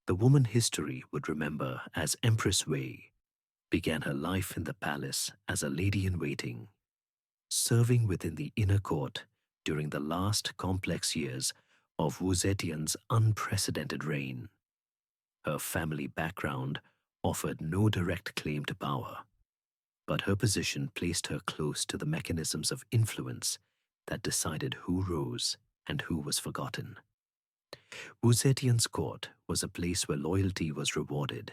The woman history would remember as Empress Wei began her life in the palace as a lady-in-waiting, serving within the inner court during the last complex years of Wu Zetian's unprecedented reign. Her family background offered no direct claim to power, but her position placed her close to the mechanisms of influence that decided who rose and who was forgotten. Wu Zetian's court was a place where loyalty was rewarded,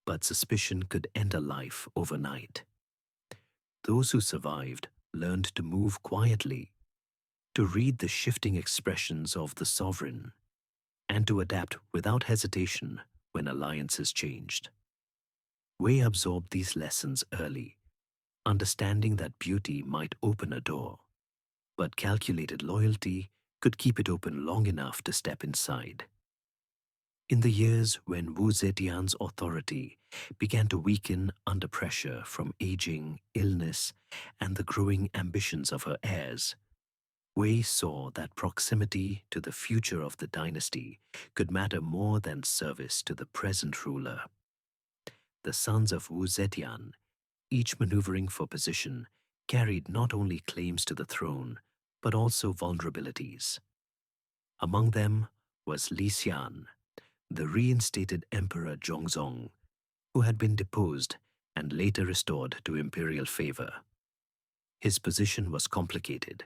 but suspicion could end a life overnight. Those who survived learned to move quietly, to read the shifting expressions of the sovereign, and to adapt without hesitation when alliances changed. Wei absorbed these lessons early, understanding that beauty might open a door, but calculated loyalty could keep it open long enough to step inside. In the years when Wu Zetian's authority began to weaken under pressure from aging, illness, and the growing ambitions of her heirs, Wei saw that proximity to the future of the dynasty could matter more than service to the present ruler. The sons of Wu Zetian, each maneuvering for position, carried not only claims to the throne, but also vulnerabilities. Among them was Li Xian, the reinstated Emperor Zhongzong, who had been deposed and later restored to imperial favor. His position was complicated,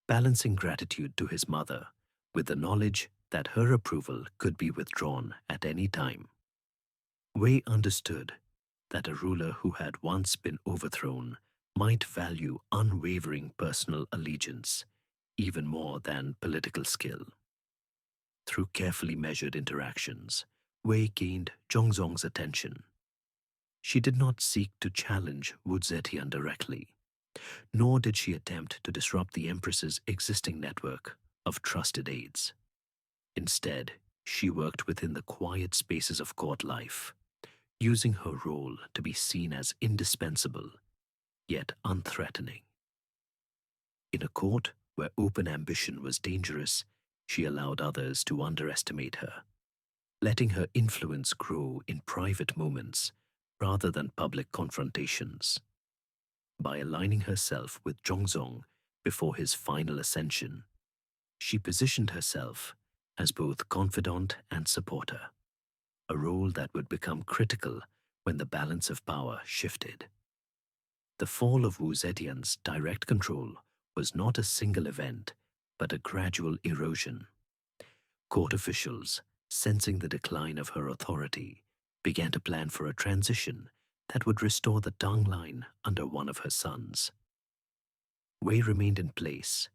balancing gratitude to his mother with the knowledge that her approval could be withdrawn at any time. Wei understood that a ruler who had once been overthrown might value unwavering personal allegiance even more than political skill. Through carefully measured interactions, Wei gained Zhongzong's attention. She did not seek to challenge Wu Zetian directly, nor did she attempt to disrupt the Empress's existing network of trusted aides. Instead, she worked within the quiet spaces of court life, using her role to be seen as indispensable, yet unthreatening. In a court where open ambition was dangerous, she allowed others to underestimate her, letting her influence grow in private moments rather than public confrontations. By aligning herself with Zhongzong before his final ascension, she positioned herself as both confidant and supporter, a role that would become critical when the balance of power shifted. The fall of Wu Zetian's direct control was not a single event, but a gradual erosion. Court officials, sensing the decline of her authority, began to plan for a transition that would restore the Tang line under one of her sons. Wei remained in place,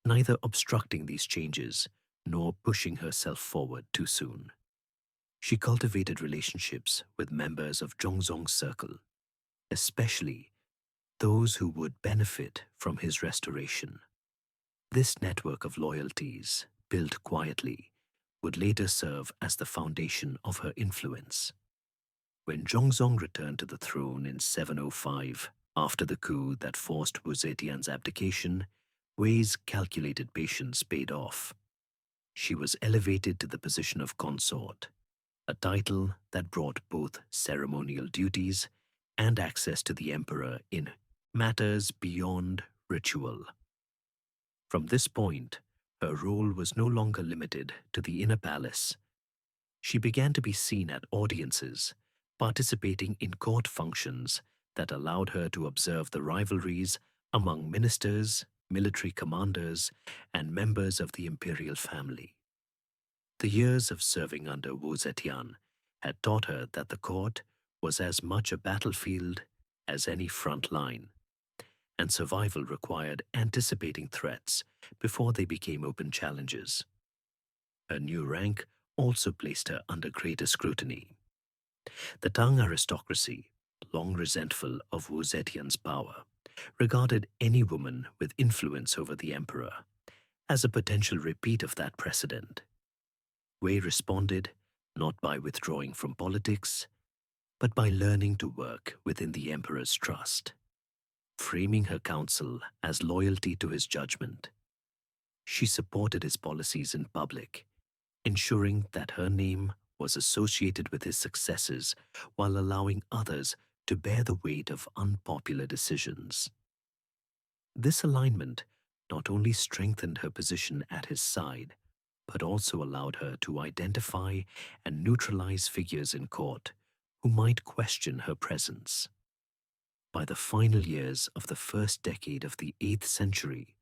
neither obstructing these changes nor pushing herself forward too soon. She cultivated relationships with members of Zhongzong's circle, especially those who would benefit from his restoration. This network of loyalties, built quietly, would later serve as the foundation of her influence. When Zhongzong returned to the throne in 705, after the coup that forced Wu Zetian's abdication, Wei's calculated patience paid off. She was elevated to the position of consort, a title that brought both ceremonial duties and access to the emperor in matters beyond ritual. From this point, her role was no longer limited to the inner palace. She began to be seen at audiences, participating in court functions that allowed her to observe the rivalries among ministers, military commanders, and members of the imperial family. The years of serving under Wu Zetian had taught her that the court was as much a battlefield as any front line, and survival required anticipating threats before they became open challenges. Her new rank also placed her under greater scrutiny. The Tang aristocracy, long resentful of Wu Zetian's power, regarded any woman with influence over the emperor as a potential repeat of that precedent. Wei responded not by withdrawing from politics, but by learning to work within the emperor's trust, framing her counsel as loyalty to his judgment. She supported his policies in public, ensuring that her name was associated with his successes while allowing others to bear the weight of unpopular decisions. This alignment not only strengthened her position at his side, but also allowed her to identify and neutralize figures in court who might question her presence. By the final years of the first decade of the 8th century,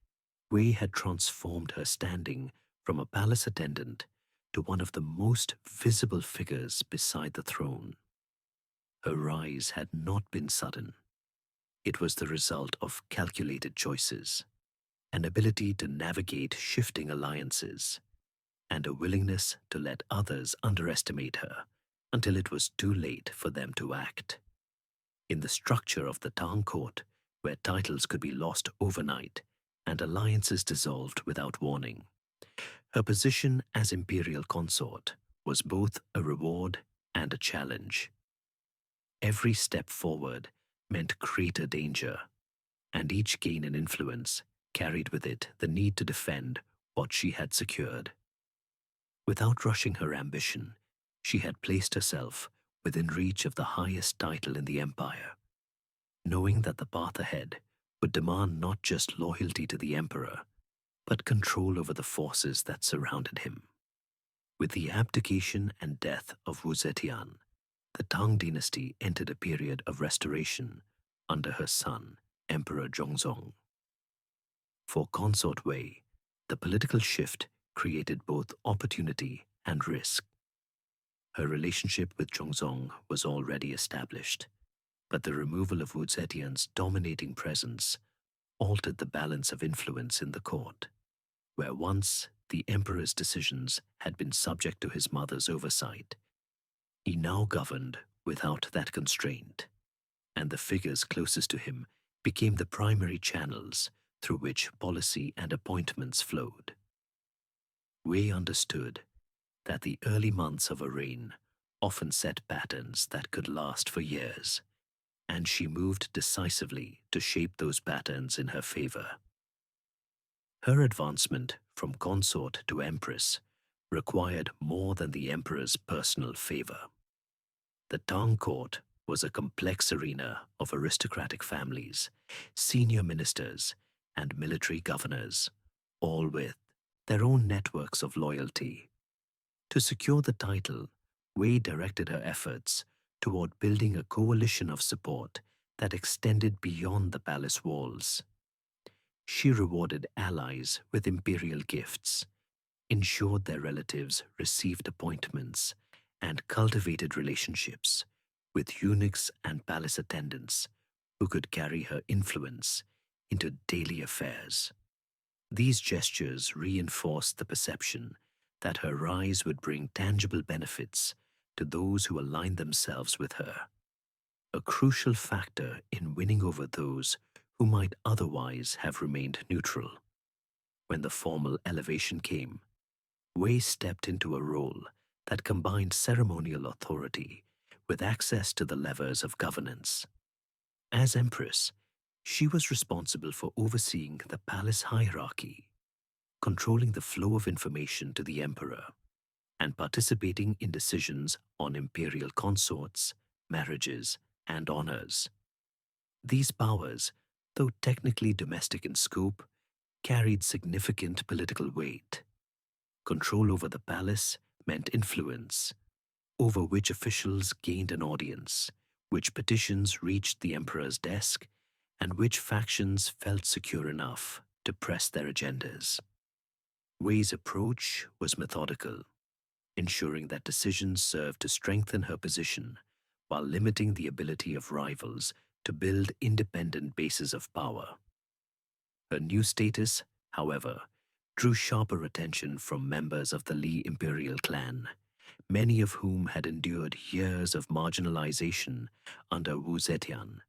Wei had transformed her standing from a palace attendant to one of the most visible figures beside the throne. Her rise had not been sudden. It was the result of calculated choices, an ability to navigate shifting alliances, and a willingness to let others underestimate her until it was too late for them to act. In the structure of the Tang court, where titles could be lost overnight and alliances dissolved without warning, her position as imperial consort was both a reward and a challenge. Every step forward meant greater danger, and each gain in influence carried with it the need to defend what she had secured. Without rushing her ambition, she had placed herself within reach of the highest title in the empire, knowing that the path ahead would demand not just loyalty to the emperor, but control over the forces that surrounded him. With the abdication and death of Wu Zetian, the Tang Dynasty entered a period of restoration under her son, Emperor Zhongzong. For Consort Wei, the political shift created both opportunity and risk. Her relationship with Zhongzong was already established, but the removal of Wu Zetian's dominating presence altered the balance of influence in the court, where once the emperor's decisions had been subject to his mother's oversight. He now governed without that constraint, and the figures closest to him became the primary channels through which policy and appointments flowed. Wei understood that the early months of a reign often set patterns that could last for years, and she moved decisively to shape those patterns in her favor. Her advancement from consort to empress required more than the emperor's personal favor. The Tang court was a complex arena of aristocratic families, senior ministers, and military governors, all with their own networks of loyalty. To secure the title, Wei directed her efforts toward building a coalition of support that extended beyond the palace walls. She rewarded allies with imperial gifts, ensured their relatives received appointments, and cultivated relationships with eunuchs and palace attendants who could carry her influence into daily affairs. These gestures reinforced the perception that her rise would bring tangible benefits to those who aligned themselves with her, a crucial factor in winning over those who might otherwise have remained neutral. When the formal elevation came, Wei stepped into a role that combined ceremonial authority with access to the levers of governance. As empress, she was responsible for overseeing the palace hierarchy, controlling the flow of information to the emperor, and participating in decisions on imperial consorts, marriages, and honors. These powers, though technically domestic in scope, carried significant political weight. Control over the palace meant influence over which officials gained an audience, which petitions reached the emperor's desk, and which factions felt secure enough to press their agendas. Wei's approach was methodical, ensuring that decisions served to strengthen her position while limiting the ability of rivals to build independent bases of power. Her new status, however, drew sharper attention from members of the Li imperial clan, many of whom had endured years of marginalization under Wu Zetian,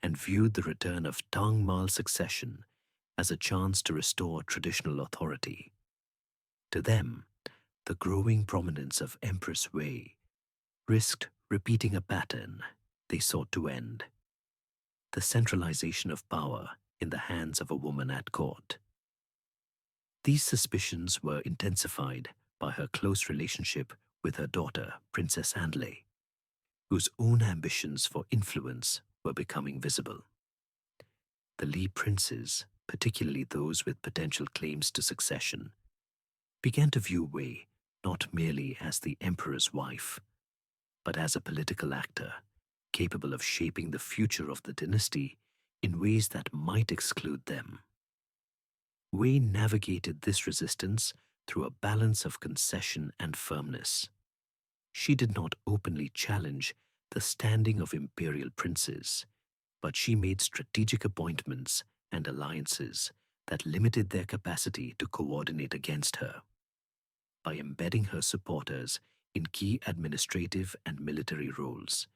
and viewed the return of Tang Mal succession as a chance to restore traditional authority. To them, the growing prominence of Empress Wei risked repeating a pattern they sought to end: the centralization of power in the hands of a woman at court. These suspicions were intensified by her close relationship with her daughter, Princess Anlei, whose own ambitions for influence were becoming visible. The Li princes, particularly those with potential claims to succession, began to view Wei not merely as the emperor's wife, but as a political actor capable of shaping the future of the dynasty in ways that might exclude them. Wei navigated this resistance through a balance of concession and firmness. She did not openly challenge the standing of imperial princes, but she made strategic appointments and alliances that limited their capacity to coordinate against her. By embedding her supporters in key administrative and military roles,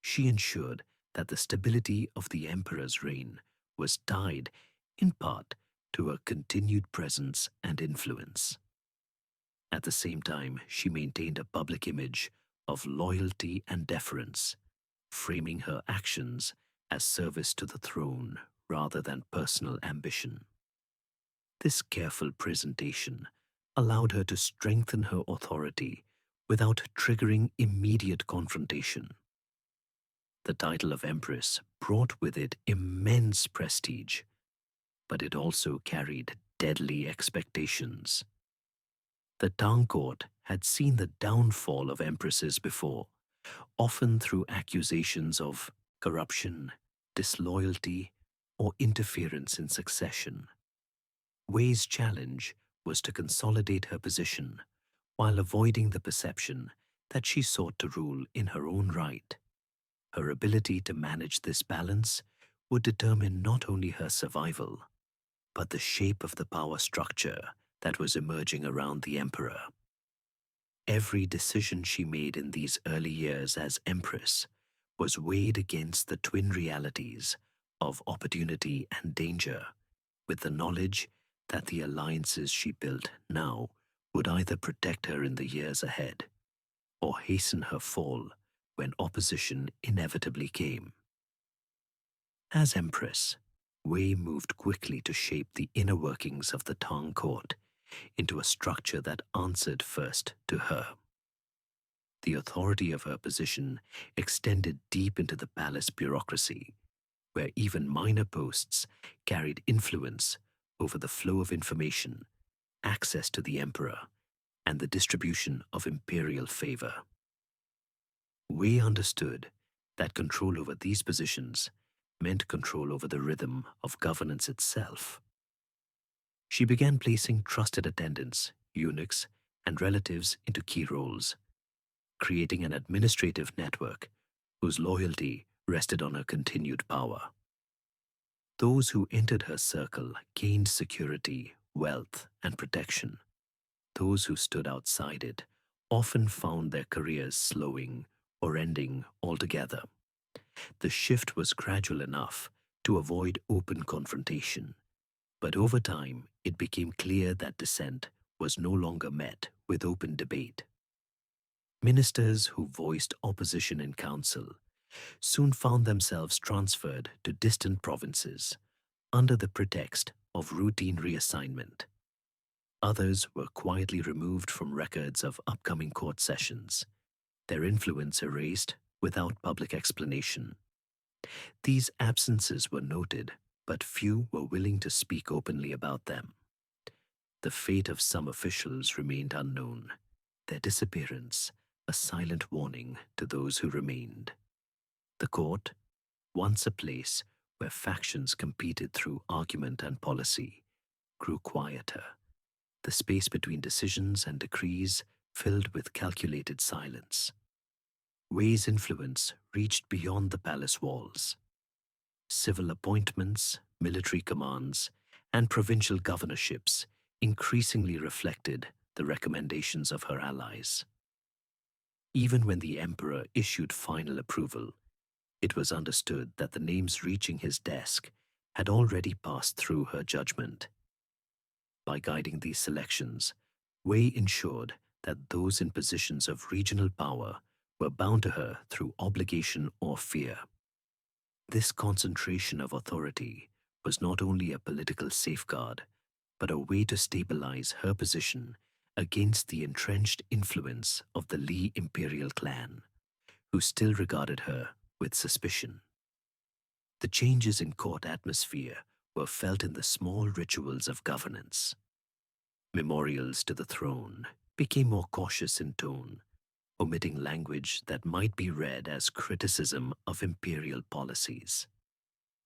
she ensured that the stability of the emperor's reign was tied, in part, to her continued presence and influence. At the same time, she maintained a public image of loyalty and deference, framing her actions as service to the throne rather than personal ambition. This careful presentation allowed her to strengthen her authority without triggering immediate confrontation. The title of Empress brought with it immense prestige, but it also carried deadly expectations. The Tang court had seen the downfall of empresses before, often through accusations of corruption, disloyalty, or interference in succession. Wei's challenge was to consolidate her position while avoiding the perception that she sought to rule in her own right. Her ability to manage this balance would determine not only her survival, but the shape of the power structure that was emerging around the emperor. Every decision she made in these early years as empress was weighed against the twin realities of opportunity and danger, with the knowledge that the alliances she built now would either protect her in the years ahead or hasten her fall when opposition inevitably came. As empress, Wei moved quickly to shape the inner workings of the Tang court into a structure that answered first to her. The authority of her position extended deep into the palace bureaucracy, where even minor posts carried influence over the flow of information, access to the emperor, and the distribution of imperial favor. Wei understood that control over these positions meant control over the rhythm of governance itself. She began placing trusted attendants, eunuchs, and relatives into key roles, creating an administrative network whose loyalty rested on her continued power. Those who entered her circle gained security, wealth, and protection. Those who stood outside it often found their careers slowing or ending altogether. The shift was gradual enough to avoid open confrontation, but over time it became clear that dissent was no longer met with open debate. Ministers who voiced opposition in council soon found themselves transferred to distant provinces under the pretext of routine reassignment. Others were quietly removed from records of upcoming court sessions, their influence erased without public explanation. These absences were noted, but few were willing to speak openly about them. The fate of some officials remained unknown, their disappearance a silent warning to those who remained. The court, once a place where factions competed through argument and policy, grew quieter, the space between decisions and decrees filled with calculated silence. Wei's influence reached beyond the palace walls. Civil appointments, military commands, and provincial governorships increasingly reflected the recommendations of her allies. Even when the emperor issued final approval, it was understood that the names reaching his desk had already passed through her judgment. By guiding these selections, Wei ensured that those in positions of regional power were bound to her through obligation or fear. This concentration of authority was not only a political safeguard, but a way to stabilize her position against the entrenched influence of the Li imperial clan, who still regarded her with suspicion. The changes in court atmosphere were felt in the small rituals of governance. Memorials to the throne became more cautious in tone, omitting language that might be read as criticism of imperial policies.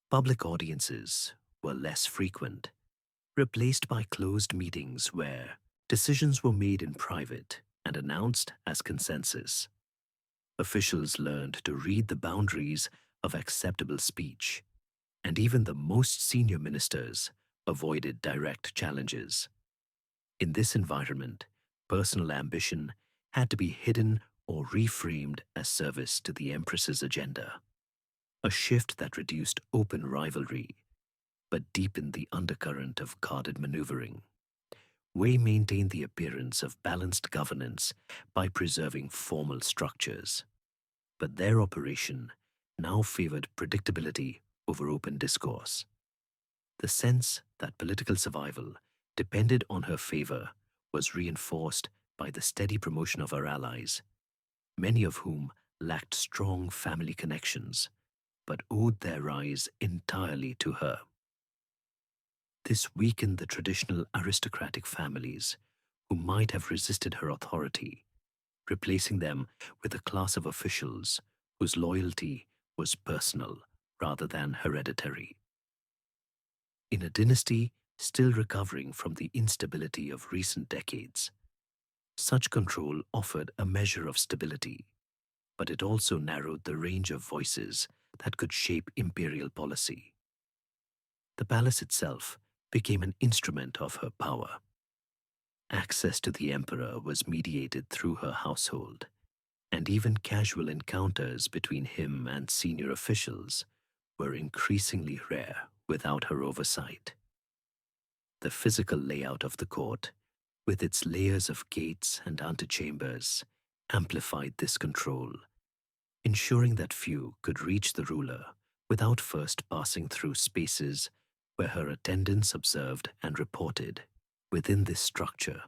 Public audiences were less frequent, replaced by closed meetings where decisions were made in private and announced as consensus. Officials learned to read the boundaries of acceptable speech, and even the most senior ministers avoided direct challenges. In this environment, personal ambition had to be hidden or reframed as service to the Empress's agenda, a shift that reduced open rivalry but deepened the undercurrent of guarded maneuvering. Wei maintained the appearance of balanced governance by preserving formal structures, but their operation now favored predictability over open discourse. The sense that political survival depended on her favor was reinforced by the steady promotion of her allies, many of whom lacked strong family connections but owed their rise entirely to her. This weakened the traditional aristocratic families who might have resisted her authority, replacing them with a class of officials whose loyalty was personal rather than hereditary. In a dynasty still recovering from the instability of recent decades, such control offered a measure of stability, but it also narrowed the range of voices that could shape imperial policy. The palace itself became an instrument of her power. Access to the emperor was mediated through her household, and even casual encounters between him and senior officials were increasingly rare without her oversight. The physical layout of the court, with its layers of gates and antechambers, amplified this control, ensuring that few could reach the ruler without first passing through spaces where her attendants observed and reported. Within this structure,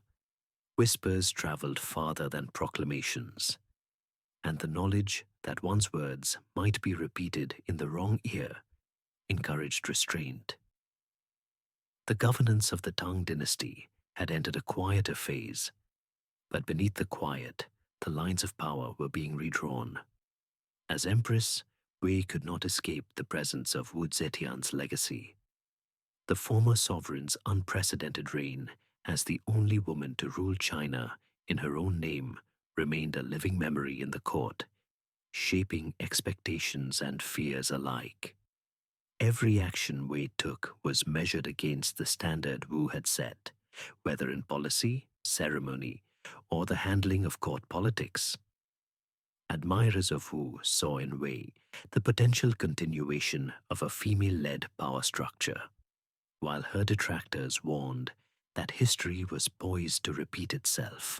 whispers traveled farther than proclamations, and the knowledge that one's words might be repeated in the wrong ear encouraged restraint. The governance of the Tang Dynasty had entered a quieter phase, but beneath the quiet, the lines of power were being redrawn. As Empress, Wei could not escape the presence of Wu Zetian's legacy. The former sovereign's unprecedented reign as the only woman to rule China in her own name remained a living memory in the court, shaping expectations and fears alike. Every action Wei took was measured against the standard Wu had set, whether in policy, ceremony, or the handling of court politics. Admirers of Wu saw in Wei the potential continuation of a female-led power structure, while her detractors warned that history was poised to repeat itself.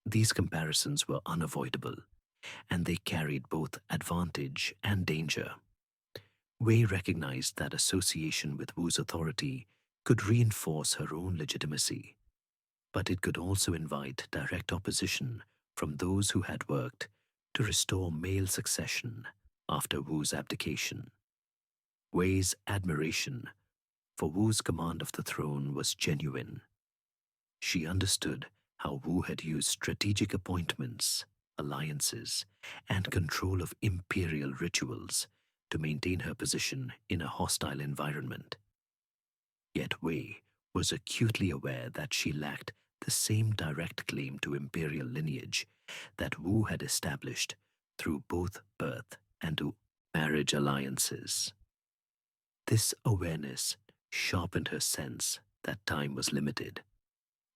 These comparisons were unavoidable, and they carried both advantage and danger. Wei recognized that association with Wu's authority could reinforce her own legitimacy, but it could also invite direct opposition from those who had worked to restore male succession after Wu's abdication. Wei's admiration for Wu's command of the throne was genuine. She understood how Wu had used strategic appointments, alliances, and control of imperial rituals to maintain her position in a hostile environment. Yet Wei was acutely aware that she lacked the same direct claim to imperial lineage that Wu had established through both birth and to marriage alliances. This awareness sharpened her sense that time was limited.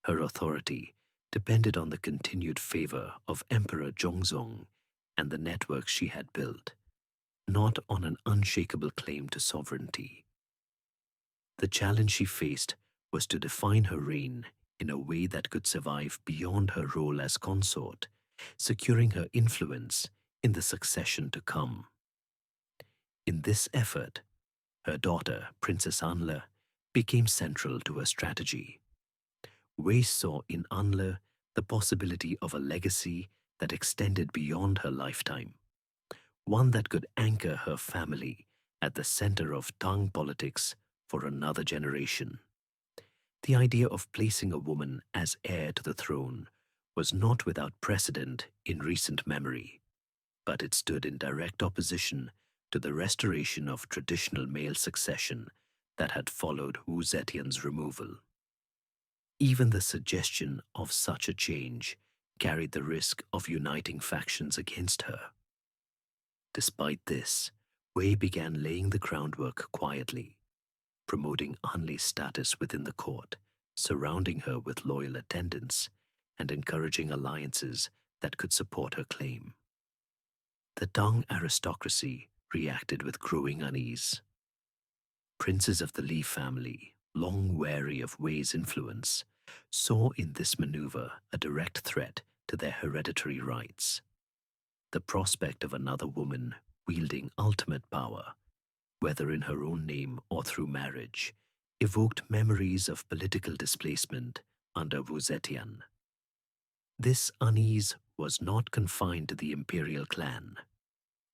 Her authority depended on the continued favor of Emperor Zhongzong and the network she had built, not on an unshakable claim to sovereignty. The challenge she faced was to define her reign in a way that could survive beyond her role as consort, securing her influence in the succession to come. In this effort, her daughter, Princess Anle, became central to her strategy. Wei saw in Anle the possibility of a legacy that extended beyond her lifetime, one that could anchor her family at the center of Tang politics for another generation. The idea of placing a woman as heir to the throne was not without precedent in recent memory, but it stood in direct opposition to the restoration of traditional male succession that had followed Wu Zetian's removal. Even the suggestion of such a change carried the risk of uniting factions against her. Despite this, Wei began laying the groundwork quietly, promoting Anli's status within the court, surrounding her with loyal attendants, and encouraging alliances that could support her claim. The Tang aristocracy reacted with growing unease. Princes of the Li family, long wary of Wei's influence, saw in this maneuver a direct threat to their hereditary rights. The prospect of another woman wielding ultimate power, whether in her own name or through marriage, evoked memories of political displacement under Wu Zetian. This unease was not confined to the imperial clan.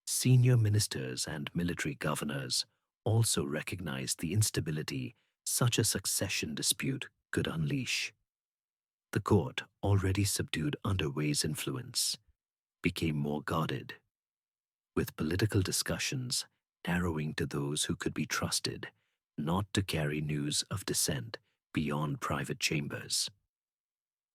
Senior ministers and military governors also recognized the instability such a succession dispute could unleash. The court, already subdued under Wei's influence, became more guarded, with political discussions narrowing to those who could be trusted not to carry news of dissent beyond private chambers.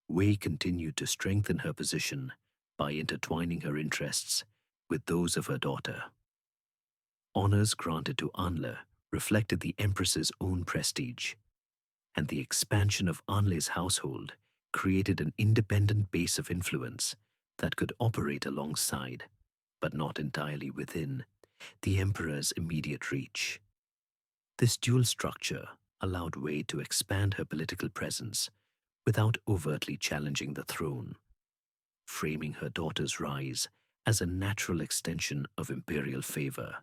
Wei continued to strengthen her position by intertwining her interests with those of her daughter. Honors granted to Anle reflected the Empress's own prestige, and the expansion of Anle's household created an independent base of influence that could operate alongside, but not entirely within, the Emperor's immediate reach. This dual structure allowed Wei to expand her political presence without overtly challenging the throne, framing her daughter's rise as a natural extension of imperial favor.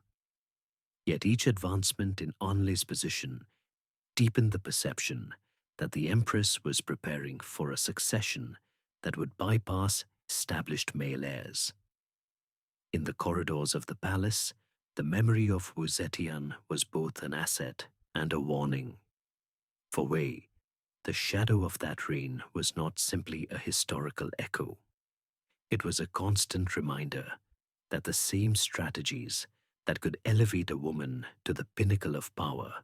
Yet each advancement in Anle's position deepened the perception that the Empress was preparing for a succession that would bypass established male heirs. In the corridors of the palace, the memory of Wu Zetian was both an asset and a warning. For Wei, the shadow of that reign was not simply a historical echo. It was a constant reminder that the same strategies that could elevate a woman to the pinnacle of power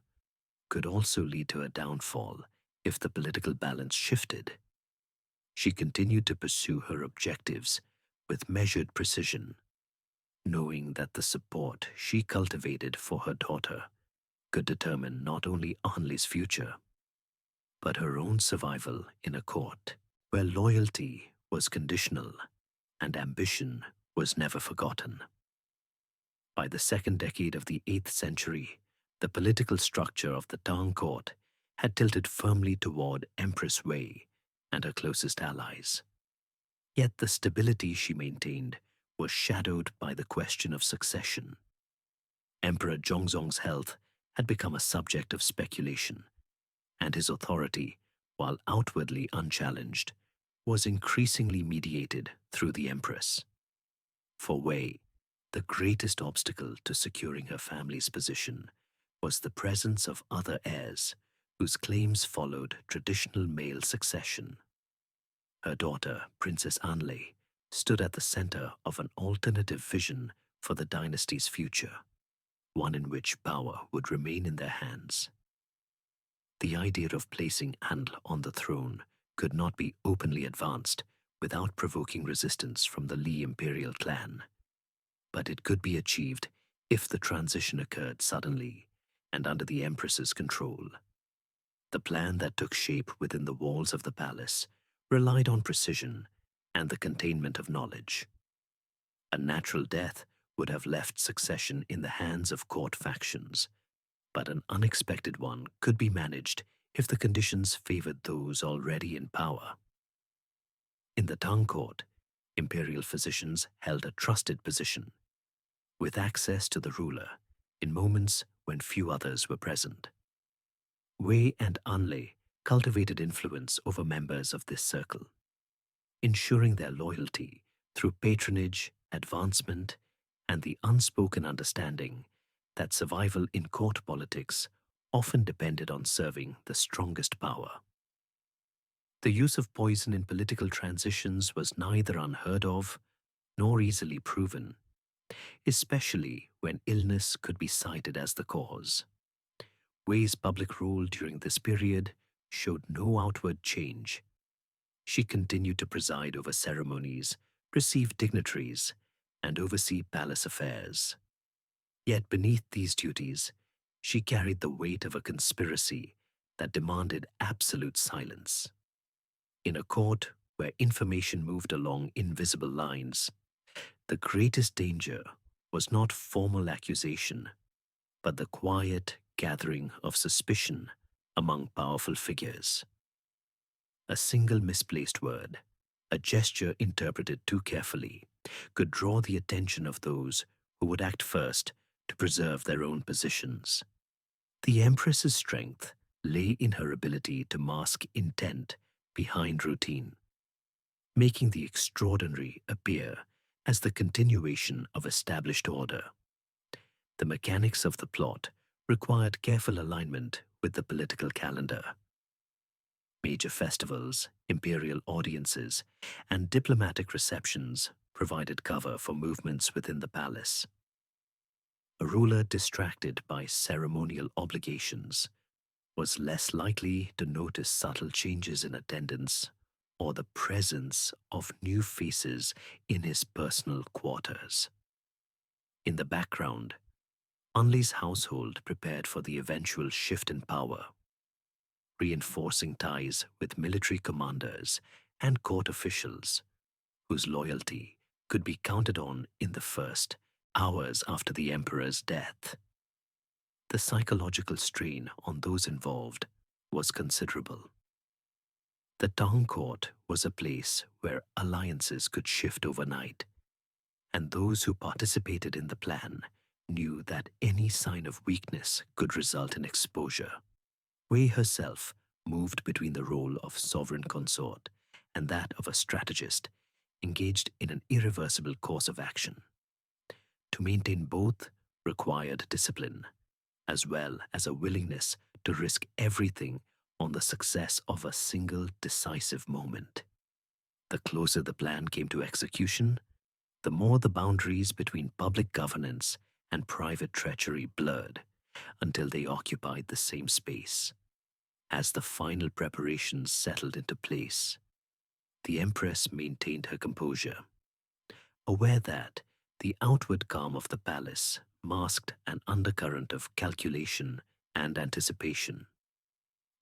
could also lead to a downfall if the political balance shifted. She continued to pursue her objectives with measured precision, knowing that the support she cultivated for her daughter could determine not only Anli's future, but her own survival in a court where loyalty was conditional and ambition was never forgotten. By the second decade of the 8th century, the political structure of the Tang court had tilted firmly toward Empress Wei and her closest allies. Yet the stability she maintained was shadowed by the question of succession. Emperor Zhongzong's health had become a subject of speculation, and his authority, while outwardly unchallenged, was increasingly mediated through the Empress. For Wei, the greatest obstacle to securing her family's position was the presence of other heirs whose claims followed traditional male succession. Her daughter, Princess Anle, stood at the center of an alternative vision for the dynasty's future, one in which power would remain in their hands. The idea of placing Anle on the throne could not be openly advanced without provoking resistance from the Li imperial clan, but it could be achieved if the transition occurred suddenly and under the Empress's control. The plan that took shape within the walls of the palace relied on precision and the containment of knowledge. A natural death would have left succession in the hands of court factions, but an unexpected one could be managed if the conditions favored those already in power. In the Tang court, imperial physicians held a trusted position, with access to the ruler in moments when few others were present. Wei and Anle cultivated influence over members of this circle, ensuring their loyalty through patronage, advancement, and the unspoken understanding that survival in court politics often depended on serving the strongest power. The use of poison in political transitions was neither unheard of nor easily proven, especially when illness could be cited as the cause. Wei's public role during this period showed no outward change. She continued to preside over ceremonies, receive dignitaries, and oversee palace affairs. Yet beneath these duties, she carried the weight of a conspiracy that demanded absolute silence. In a court where information moved along invisible lines, the greatest danger was not formal accusation, but the quiet gathering of suspicion among powerful figures. A single misplaced word, a gesture interpreted too carefully, could draw the attention of those who would act first to preserve their own positions. The Empress's strength lay in her ability to mask intent behind routine, making the extraordinary appear as the continuation of established order. The mechanics of the plot required careful alignment with the political calendar. Major festivals, imperial audiences, and diplomatic receptions provided cover for movements within the palace. A ruler distracted by ceremonial obligations was less likely to notice subtle changes in attendance or the presence of new faces in his personal quarters. In the background, Unli's household prepared for the eventual shift in power, reinforcing ties with military commanders and court officials whose loyalty could be counted on in the first hours after the emperor's death. The psychological strain on those involved was considerable. The Tang court was a place where alliances could shift overnight, and those who participated in the plan knew that any sign of weakness could result in exposure. Wei herself moved between the role of sovereign consort and that of a strategist engaged in an irreversible course of action. To maintain both required discipline, as well as a willingness to risk everything on the success of a single decisive moment. The closer the plan came to execution, the more the boundaries between public governance and private treachery blurred until they occupied the same space. As the final preparations settled into place, the Empress maintained her composure, aware that the outward calm of the palace masked an undercurrent of calculation and anticipation.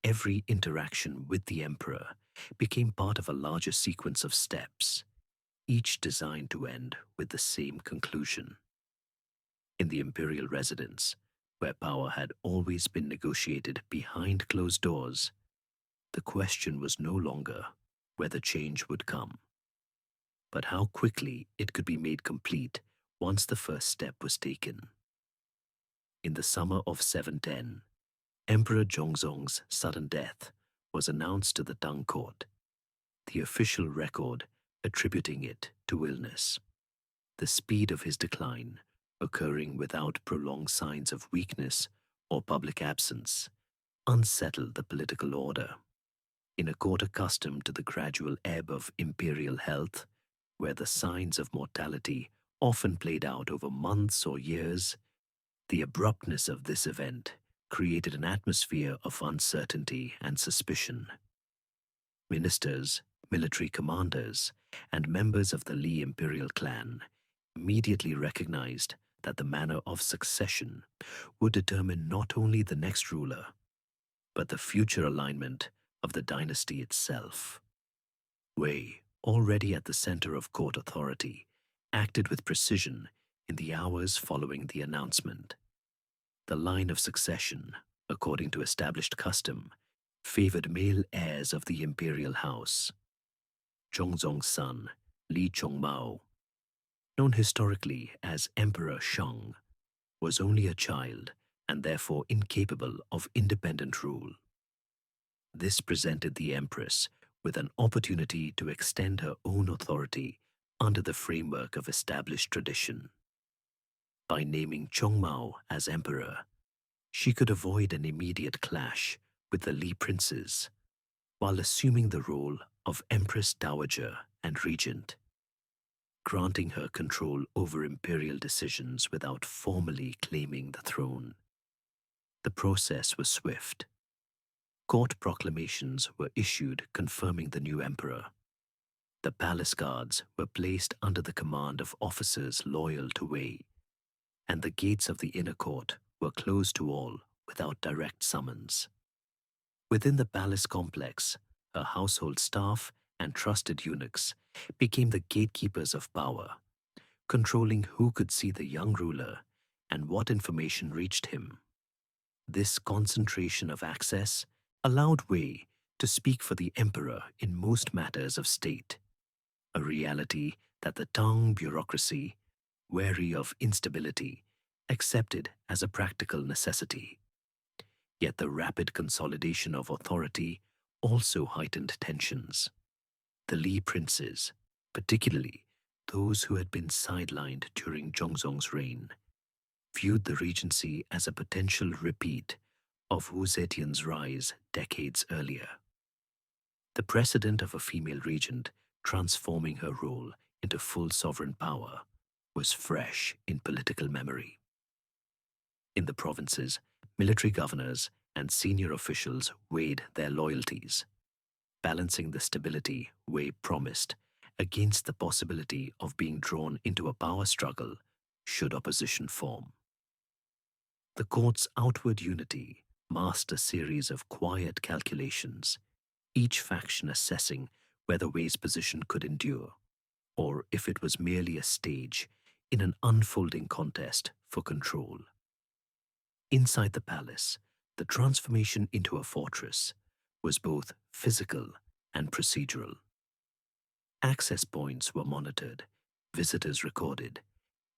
Every interaction with the emperor became part of a larger sequence of steps, each designed to end with the same conclusion. In the imperial residence, where power had always been negotiated behind closed doors, the question was no longer whether change would come, but how quickly it could be made complete once the first step was taken. In the summer of 710, Emperor Zhongzong's sudden death was announced to the Tang court, the official record attributing it to illness. The speed of his decline, occurring without prolonged signs of weakness or public absence, unsettled the political order. In a court accustomed to the gradual ebb of imperial health, where the signs of mortality often played out over months or years, the abruptness of this event created an atmosphere of uncertainty and suspicion. Ministers, military commanders, and members of the Li imperial clan immediately recognized that the manner of succession would determine not only the next ruler, but the future alignment of the dynasty itself. Wei, already at the center of court authority, acted with precision in the hours following the announcement. The line of succession, according to established custom, favored male heirs of the imperial house. Zhongzong's son, Li Chongmao, known historically as Emperor Shang, was only a child and therefore incapable of independent rule. This presented the Empress with an opportunity to extend her own authority under the framework of established tradition. By naming Zhongmao as emperor, she could avoid an immediate clash with the Li princes, while assuming the role of Empress Dowager and Regent, granting her control over imperial decisions without formally claiming the throne. The process was swift. Court proclamations were issued confirming the new emperor. The palace guards were placed under the command of officers loyal to Wei, and the gates of the inner court were closed to all without direct summons. Within the palace complex, her household staff and trusted eunuchs became the gatekeepers of power, controlling who could see the young ruler and what information reached him. This concentration of access allowed Wei to speak for the emperor in most matters of state, a reality that the Tang bureaucracy, wary of instability, accepted as a practical necessity. Yet the rapid consolidation of authority also heightened tensions. The Li princes, particularly those who had been sidelined during Zhongzong's reign, viewed the regency as a potential repeat of Wu Zetian's rise decades earlier. The precedent of a female regent transforming her role into full sovereign power was fresh in political memory. In the provinces, military governors and senior officials weighed their loyalties, balancing the stability Wei promised against the possibility of being drawn into a power struggle should opposition form. The court's outward unity masked a series of quiet calculations, each faction assessing whether Wei's position could endure, or if it was merely a stage in an unfolding contest for control. Inside the palace, the transformation into a fortress was both physical and procedural. Access points were monitored, visitors recorded,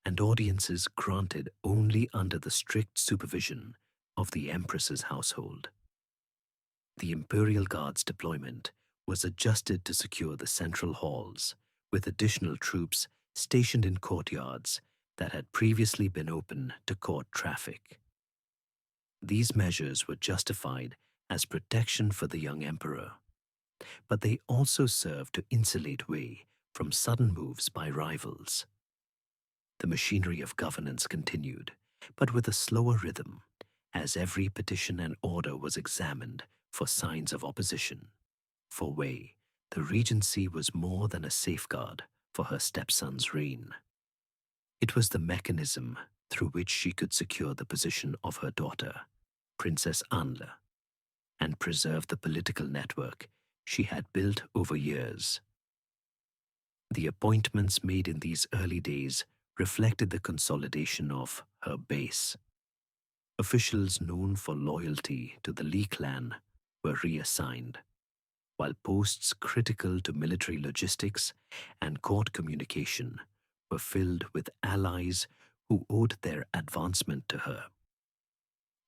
and audiences granted only under the strict supervision of the Empress's household. The Imperial Guard's deployment was adjusted to secure the central halls, with additional troops stationed in courtyards that had previously been open to court traffic. These measures were justified as protection for the young emperor, but they also served to insulate Wei from sudden moves by rivals. The machinery of governance continued, but with a slower rhythm, as every petition and order was examined for signs of opposition. For Wei, the regency was more than a safeguard for her stepson's reign. It was the mechanism through which she could secure the position of her daughter, Princess Anle, and preserve the political network she had built over years. The appointments made in these early days reflected the consolidation of her base. Officials known for loyalty to the Li clan were reassigned, while posts critical to military logistics and court communication were filled with allies who owed their advancement to her.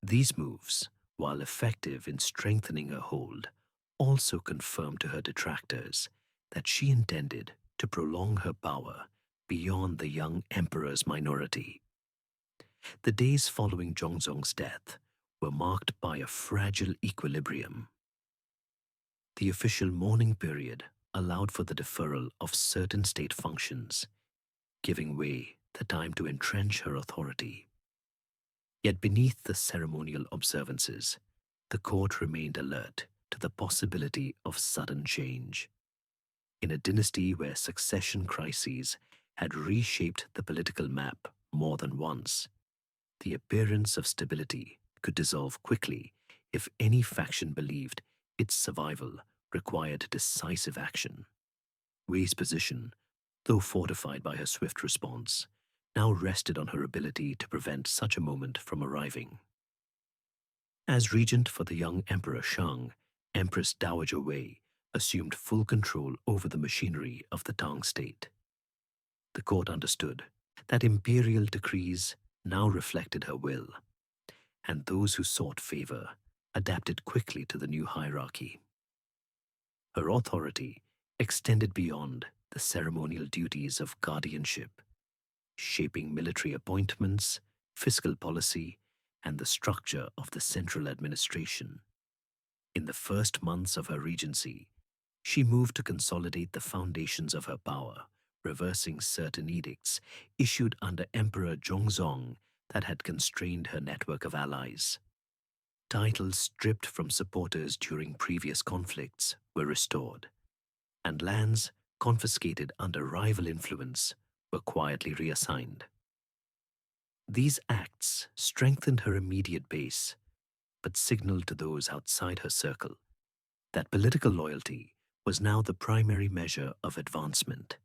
These moves, while effective in strengthening her hold, also confirmed to her detractors that she intended to prolong her power beyond the young emperor's minority. The days following Zhongzong's death were marked by a fragile equilibrium. The official mourning period allowed for the deferral of certain state functions, giving Wei the time to entrench her authority. Yet beneath the ceremonial observances, the court remained alert to the possibility of sudden change. In a dynasty where succession crises had reshaped the political map more than once, the appearance of stability could dissolve quickly if any faction believed its survival required decisive action. Wei's position, though fortified by her swift response, now rested on her ability to prevent such a moment from arriving. As regent for the young Emperor Shang, Empress Dowager Wei assumed full control over the machinery of the Tang state. The court understood that imperial decrees now reflected her will, and those who sought favor adapted quickly to the new hierarchy. Her authority extended beyond the ceremonial duties of guardianship, shaping military appointments, fiscal policy, and the structure of the central administration. In the first months of her regency, she moved to consolidate the foundations of her power, reversing certain edicts issued under Emperor Zhongzong that had constrained her network of allies. Titles stripped from supporters during previous conflicts were restored, and lands confiscated under rival influence were quietly reassigned. These acts strengthened her immediate base, but signaled to those outside her circle that political loyalty was now the primary measure of advancement.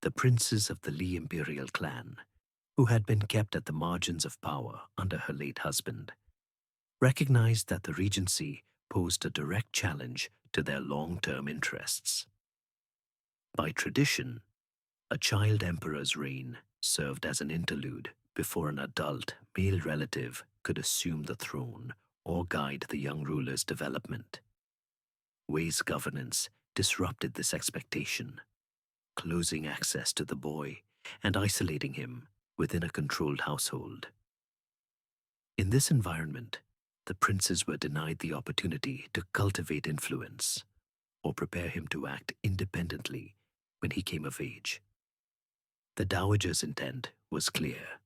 The princes of the Li imperial clan, who had been kept at the margins of power under her late husband, recognized that the regency posed a direct challenge to their long-term interests. By tradition, a child emperor's reign served as an interlude before an adult male relative could assume the throne or guide the young ruler's development. Wei's governance disrupted this expectation, closing access to the boy and isolating him within a controlled household. In this environment, the princes were denied the opportunity to cultivate influence or prepare him to act independently when he came of age. The dowager's intent was clear: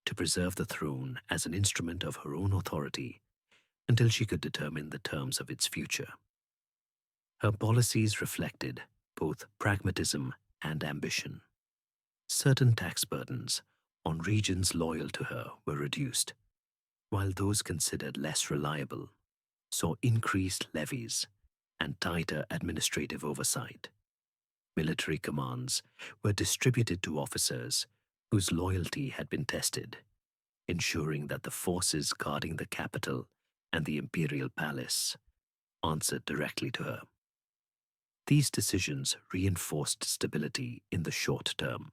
to preserve the throne as an instrument of her own authority until she could determine the terms of its future. Her policies reflected both pragmatism and ambition. Certain tax burdens on regions loyal to her were reduced, while those considered less reliable saw increased levies and tighter administrative oversight. Military commands were distributed to officers whose loyalty had been tested, ensuring that the forces guarding the capital and the imperial palace answered directly to her. These decisions reinforced stability in the short term,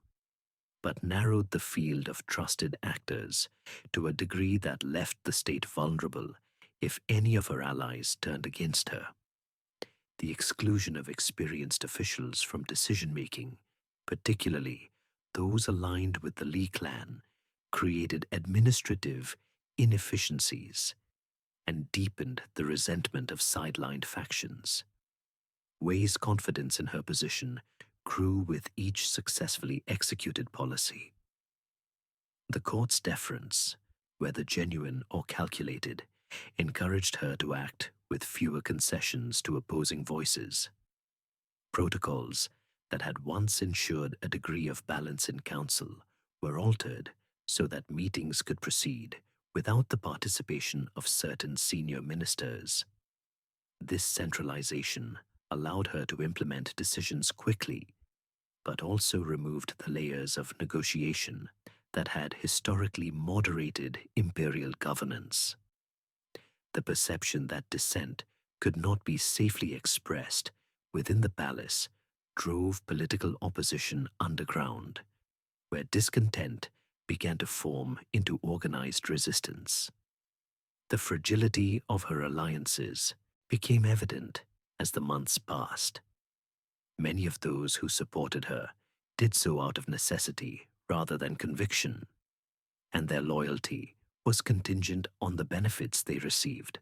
but narrowed the field of trusted actors to a degree that left the state vulnerable if any of her allies turned against her. The exclusion of experienced officials from decision-making, particularly those aligned with the Li clan, created administrative inefficiencies and deepened the resentment of sidelined factions. Wei's confidence in her position grew with each successfully executed policy. The court's deference, whether genuine or calculated, encouraged her to act with fewer concessions to opposing voices. Protocols that had once ensured a degree of balance in council were altered so that meetings could proceed without the participation of certain senior ministers. This centralization allowed her to implement decisions quickly, but also removed the layers of negotiation that had historically moderated imperial governance. The perception that dissent could not be safely expressed within the palace drove political opposition underground, where discontent began to form into organized resistance. The fragility of her alliances became evident as the months passed. Many of those who supported her did so out of necessity rather than conviction, and their loyalty was contingent on the benefits they received.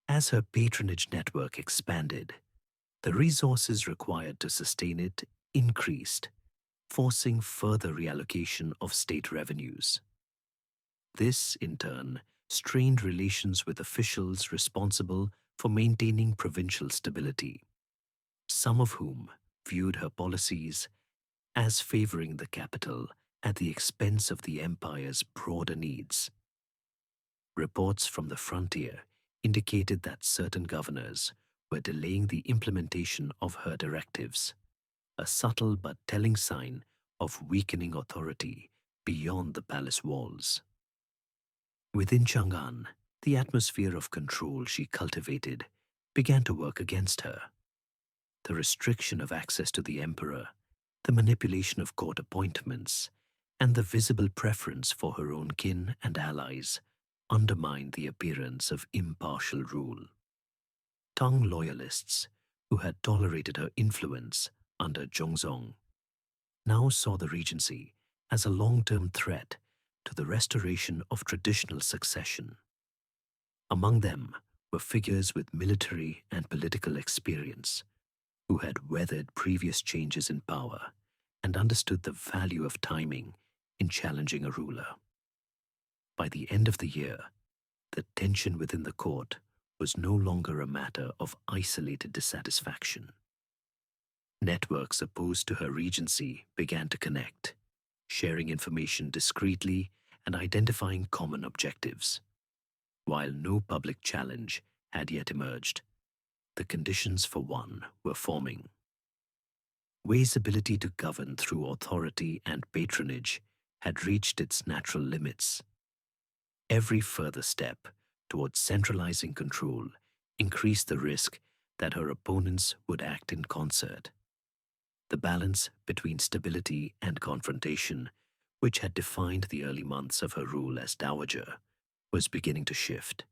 As her patronage network expanded, the resources required to sustain it increased, forcing further reallocation of state revenues. This, in turn, strained relations with officials responsible for maintaining provincial stability, some of whom viewed her policies as favoring the capital at the expense of the empire's broader needs. Reports from the frontier indicated that certain governors were delaying the implementation of her directives, a subtle but telling sign of weakening authority beyond the palace walls. Within Chang'an, the atmosphere of control she cultivated began to work against her. The restriction of access to the emperor, the manipulation of court appointments, and the visible preference for her own kin and allies undermined the appearance of impartial rule. Tang loyalists, who had tolerated her influence under Zhongzong, now saw the regency as a long-term threat to the restoration of traditional succession. Among them were figures with military and political experience who had weathered previous changes in power and understood the value of timing in challenging a ruler. By the end of the year, the tension within the court was no longer a matter of isolated dissatisfaction. Networks opposed to her regency began to connect, sharing information discreetly and identifying common objectives. While no public challenge had yet emerged, the conditions for one were forming. Wei's ability to govern through authority and patronage had reached its natural limits. Every further step towards centralizing control increased the risk that her opponents would act in concert. The balance between stability and confrontation, which had defined the early months of her rule as dowager, was beginning to shift,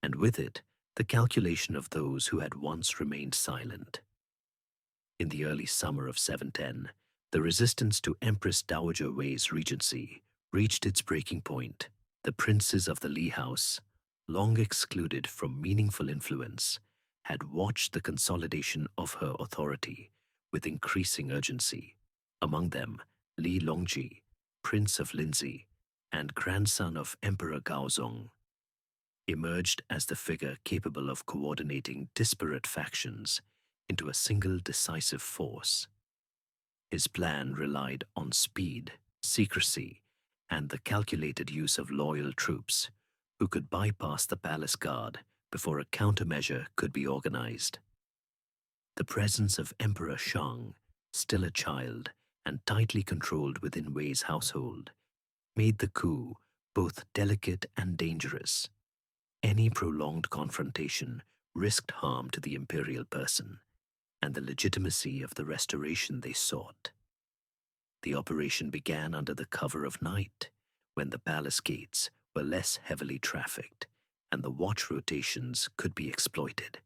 and with it, the calculation of those who had once remained silent. In the early summer of 710, the resistance to Empress Dowager Wei's regency reached its breaking point. The princes of the Li House, long excluded from meaningful influence, had watched the consolidation of her authority with increasing urgency. Among them, Li Longji, Prince of Linzi and grandson of Emperor Gaozong, emerged as the figure capable of coordinating disparate factions into a single decisive force. His plan relied on speed, secrecy, and the calculated use of loyal troops who could bypass the palace guard before a countermeasure could be organized. The presence of Emperor Shang, still a child and tightly controlled within Wei's household, made the coup both delicate and dangerous. Any prolonged confrontation risked harm to the imperial person and the legitimacy of the restoration they sought. The operation began under the cover of night, when the palace gates were less heavily trafficked and the watch rotations could be exploited.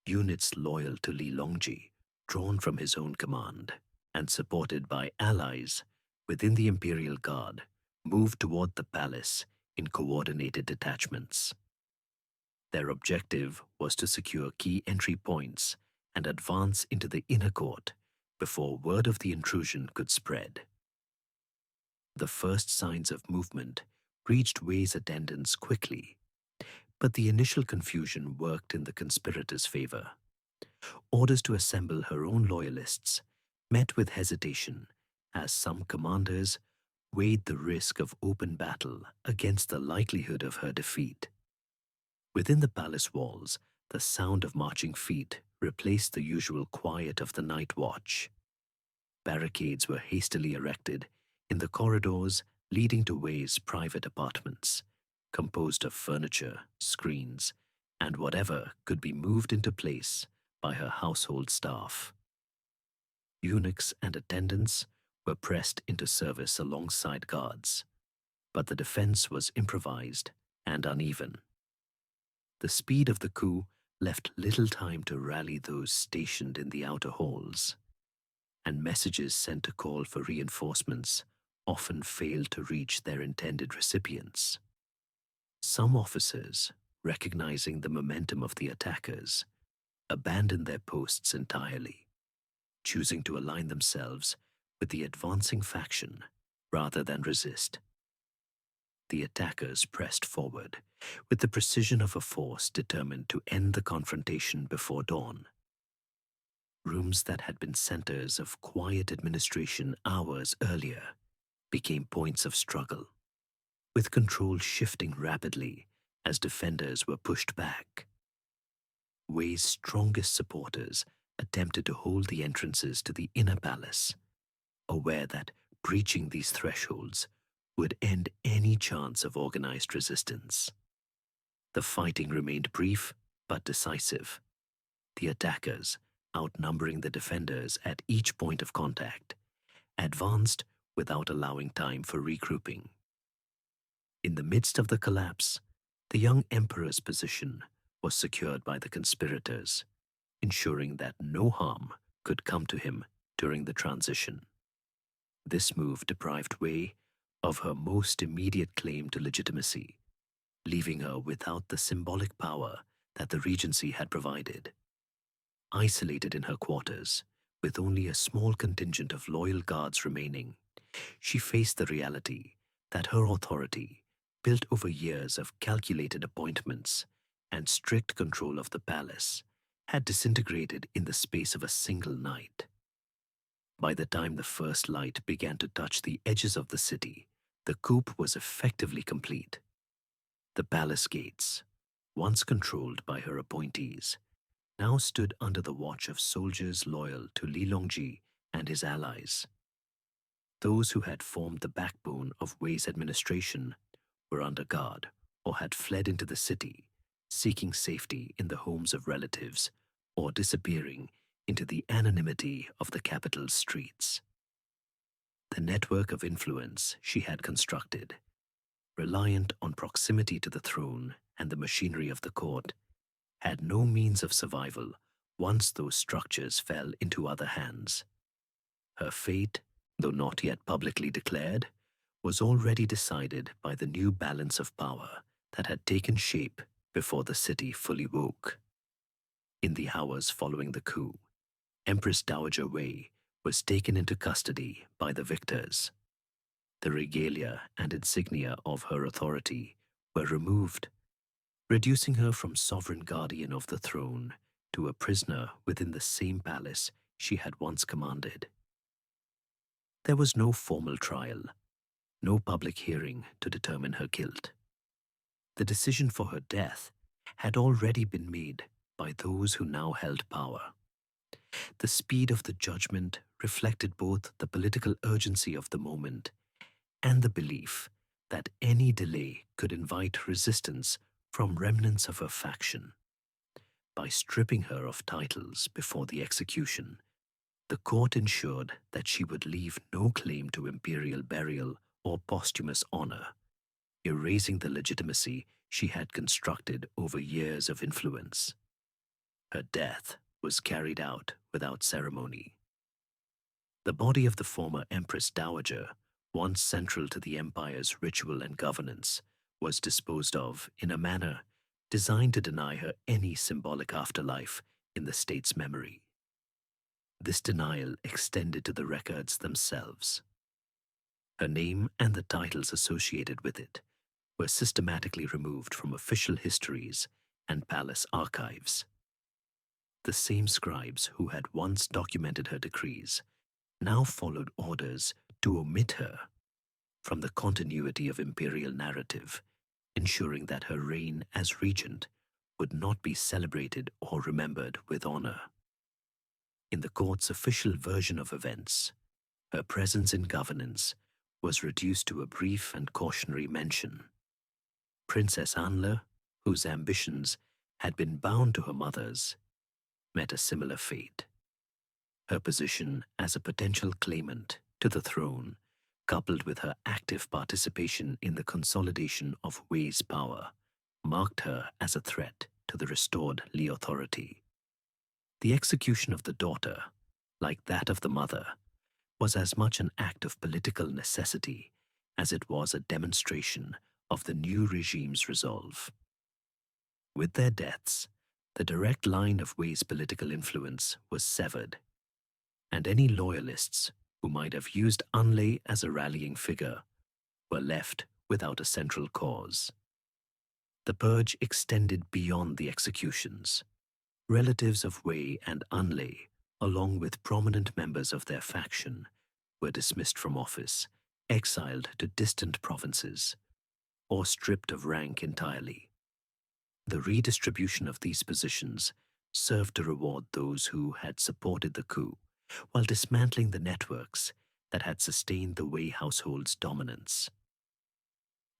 Units loyal to Li Longji, drawn from his own command and supported by allies within the imperial guard, moved toward the palace in coordinated detachments. Their objective was to secure key entry points and advance into the inner court before word of the intrusion could spread. The first signs of movement reached Wei's attendants quickly, but the initial confusion worked in the conspirators' favor. Orders to assemble her own loyalists met with hesitation as some commanders weighed the risk of open battle against the likelihood of her defeat. Within the palace walls, the sound of marching feet replaced the usual quiet of the night watch. Barricades were hastily erected in the corridors leading to Wei's private apartments, composed of furniture, screens, and whatever could be moved into place by her household staff. Eunuchs and attendants were pressed into service alongside guards, but the defense was improvised and uneven. The speed of the coup left little time to rally those stationed in the outer halls, and messages sent to call for reinforcements often failed to reach their intended recipients. Some officers, recognizing the momentum of the attackers, abandoned their posts entirely, choosing to align themselves with the advancing faction rather than resist. The attackers pressed forward with the precision of a force determined to end the confrontation before dawn. Rooms that had been centers of quiet administration hours earlier became points of struggle, with control shifting rapidly as defenders were pushed back. Wei's strongest supporters attempted to hold the entrances to the inner palace, aware that breaching these thresholds would end any chance of organized resistance. The fighting remained brief but decisive. The attackers, outnumbering the defenders at each point of contact, advanced without allowing time for regrouping. In the midst of the collapse, the young emperor's position was secured by the conspirators, ensuring that no harm could come to him during the transition. This move deprived Wei of her most immediate claim to legitimacy, leaving her without the symbolic power that the regency had provided. Isolated in her quarters, with only a small contingent of loyal guards remaining, she faced the reality that her authority, built over years of calculated appointments and strict control of the palace, had disintegrated in the space of a single night. By the time the first light began to touch the edges of the city, the coup was effectively complete. The palace gates, once controlled by her appointees, now stood under the watch of soldiers loyal to Li Longji and his allies. Those who had formed the backbone of Wei's administration were under guard or had fled into the city, seeking safety in the homes of relatives or disappearing into the anonymity of the capital's streets. The network of influence she had constructed, reliant on proximity to the throne and the machinery of the court, had no means of survival once those structures fell into other hands. Her fate, though not yet publicly declared, was already decided by the new balance of power that had taken shape before the city fully woke. In the hours following the coup, Empress Dowager Wei was taken into custody by the victors. The regalia and insignia of her authority were removed, reducing her from sovereign guardian of the throne to a prisoner within the same palace she had once commanded. There was no formal trial, no public hearing to determine her guilt. The decision for her death had already been made by those who now held power. The speed of the judgment reflected both the political urgency of the moment and the belief that any delay could invite resistance from remnants of her faction. By stripping her of titles before the execution, the court ensured that she would leave no claim to imperial burial or posthumous honor, erasing the legitimacy she had constructed over years of influence. Her death was carried out without ceremony. The body of the former Empress Dowager, once central to the empire's ritual and governance, was disposed of in a manner designed to deny her any symbolic afterlife in the state's memory. This denial extended to the records themselves. Her name and the titles associated with it were systematically removed from official histories and palace archives. The same scribes who had once documented her decrees now followed orders to omit her from the continuity of imperial narrative, ensuring that her reign as regent would not be celebrated or remembered with honor. In the court's official version of events, her presence in governance was reduced to a brief and cautionary mention. Princess Anle, whose ambitions had been bound to her mother's, met a similar fate. Her position as a potential claimant to the throne, coupled with her active participation in the consolidation of Wei's power, marked her as a threat to the restored Li authority. The execution of the daughter, like that of the mother, was as much an act of political necessity as it was a demonstration of the new regime's resolve. With their deaths, the direct line of Wei's political influence was severed, and any loyalists who might have used Anle as a rallying figure were left without a central cause. The purge extended beyond the executions. Relatives of Wei and Anle, along with prominent members of their faction, were dismissed from office, exiled to distant provinces, or stripped of rank entirely. The redistribution of these positions served to reward those who had supported the coup, while dismantling the networks that had sustained the Wei household's dominance.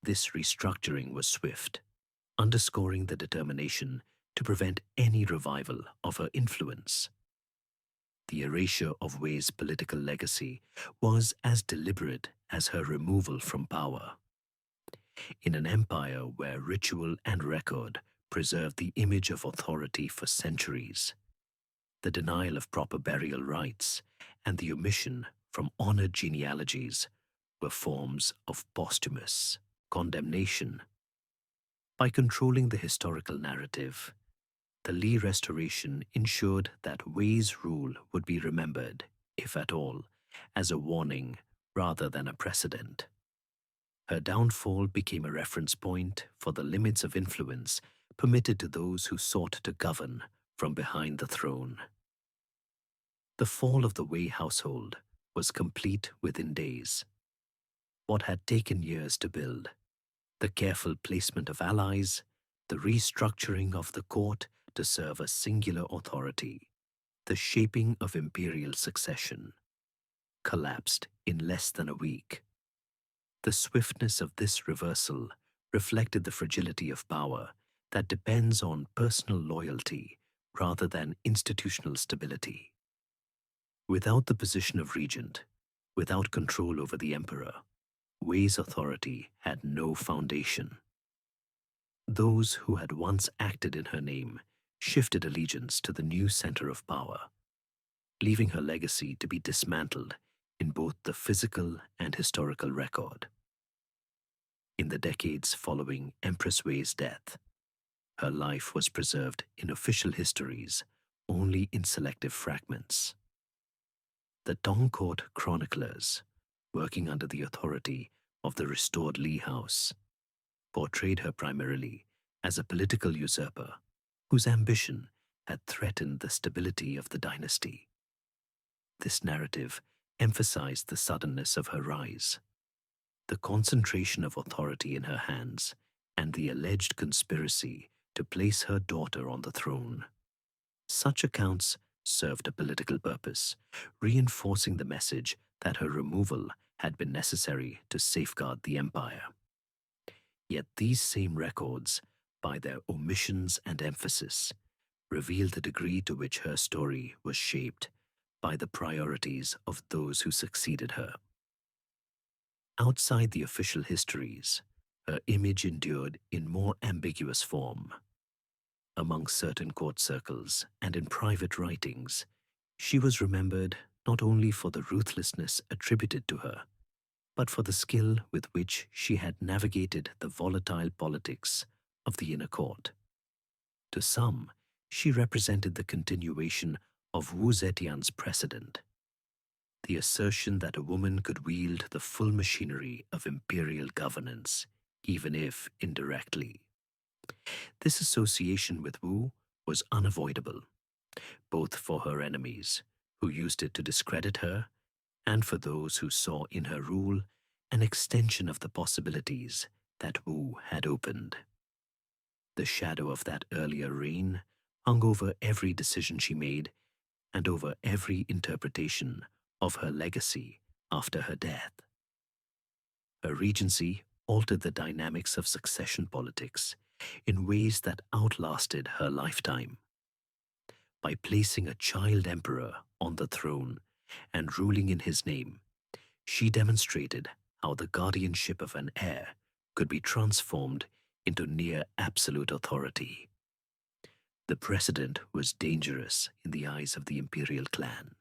This restructuring was swift, underscoring the determination to prevent any revival of her influence. The erasure of Wei's political legacy was as deliberate as her removal from power. In an empire where ritual and record preserved the image of authority for centuries, The denial of proper burial rites and the omission from honored genealogies were forms of posthumous condemnation. By controlling the historical narrative, the Li Restoration ensured that Wei's rule would be remembered, if at all, as a warning rather than a precedent. Her downfall became a reference point for the limits of influence permitted to those who sought to govern from behind the throne. The fall of the Wei household was complete within days. What had taken years to build, the careful placement of allies, the restructuring of the court to serve a singular authority, the shaping of imperial succession, collapsed in less than a week. The swiftness of this reversal reflected the fragility of power that depends on personal loyalty rather than institutional stability. Without the position of regent, without control over the emperor, Wei's authority had no foundation. Those who had once acted in her name shifted allegiance to the new center of power, leaving her legacy to be dismantled in both the physical and historical record. In the decades following Empress Wei's death, her life was preserved in official histories only in selective fragments. The Tong court chroniclers, working under the authority of the restored Li house, portrayed her primarily as a political usurper whose ambition had threatened the stability of the dynasty. This narrative emphasized the suddenness of her rise, the concentration of authority in her hands, and the alleged conspiracy to place her daughter on the throne. Such accounts served a political purpose, reinforcing the message that her removal had been necessary to safeguard the empire. Yet these same records, by their omissions and emphasis, reveal the degree to which her story was shaped by the priorities of those who succeeded her. Outside the official histories, her image endured in more ambiguous form. Among certain court circles and in private writings, she was remembered not only for the ruthlessness attributed to her, but for the skill with which she had navigated the volatile politics of the inner court. To some, she represented the continuation of Wu Zetian's precedent, the assertion that a woman could wield the full machinery of imperial governance, even if indirectly. This association with Wu was unavoidable, both for her enemies, who used it to discredit her, and for those who saw in her rule an extension of the possibilities that Wu had opened. The shadow of that earlier reign hung over every decision she made and over every interpretation of her legacy after her death. Her regency altered the dynamics of succession politics in ways that outlasted her lifetime. By placing a child emperor on the throne and ruling in his name, she demonstrated how the guardianship of an heir could be transformed into near absolute authority. The precedent was dangerous in the eyes of the imperial clan,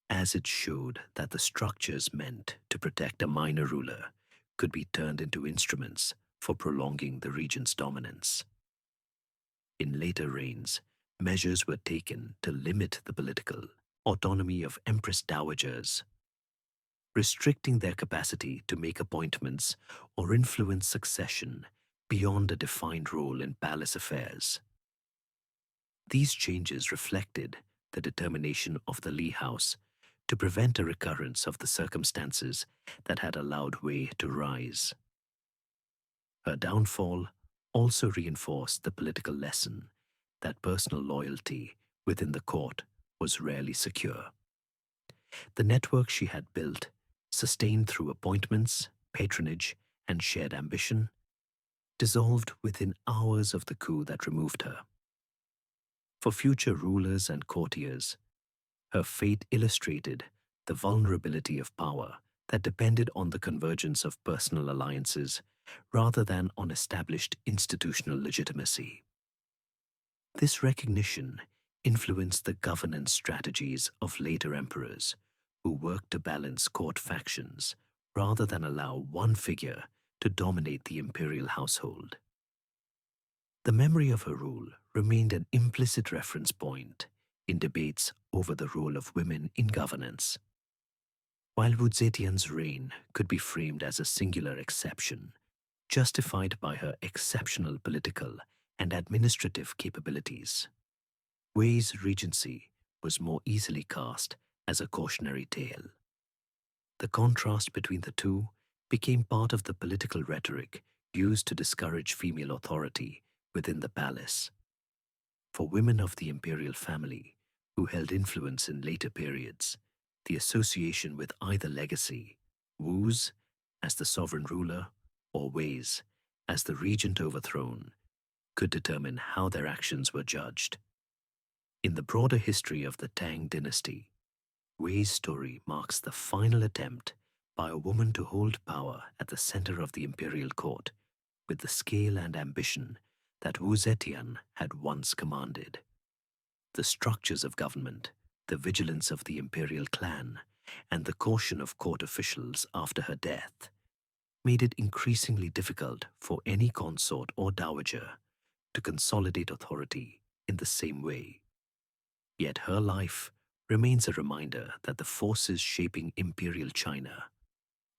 as it showed that the structures meant to protect a minor ruler could be turned into instruments for prolonging the regent's dominance. In later reigns, measures were taken to limit the political autonomy of empress dowagers, restricting their capacity to make appointments or influence succession beyond a defined role in palace affairs. These changes reflected the determination of the Li house to prevent a recurrence of the circumstances that had allowed Wei to rise. Her downfall also reinforced the political lesson that personal loyalty within the court was rarely secure. The network she had built, sustained through appointments, patronage, and shared ambition, dissolved within hours of the coup that removed her. For future rulers and courtiers, her fate illustrated the vulnerability of power that depended on the convergence of personal alliances rather than on established institutional legitimacy. This recognition influenced the governance strategies of later emperors who worked to balance court factions rather than allow one figure to dominate the imperial household. The memory of her rule remained an implicit reference point in debates over the role of women in governance. While Wu Zetian's reign could be framed as a singular exception, justified by her exceptional political and administrative capabilities, Wei's regency was more easily cast as a cautionary tale. The contrast between the two became part of the political rhetoric used to discourage female authority within the palace. For women of the imperial family who held influence in later periods, the association with either legacy, Wu's as the sovereign ruler or Wei's as the regent overthrown, could determine how their actions were judged. In the broader history of the Tang Dynasty, Wei's story marks the final attempt by a woman to hold power at the center of the imperial court with the scale and ambition that Wu Zetian had once commanded. The structures of government, the vigilance of the imperial clan, and the caution of court officials after her death made it increasingly difficult for any consort or dowager to consolidate authority in the same way. Yet her life remains a reminder that the forces shaping imperial China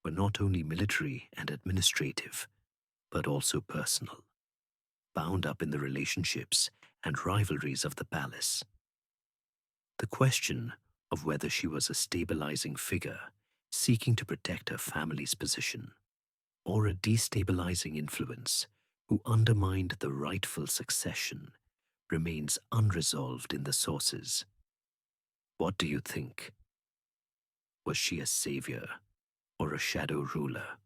were not only military and administrative, but also personal, bound up in the relationships and rivalries of the palace. The question of whether she was a stabilizing figure seeking to protect her family's position, or a destabilizing influence who undermined the rightful succession, remains unresolved in the sources. What do you think? Was she a savior or a shadow ruler?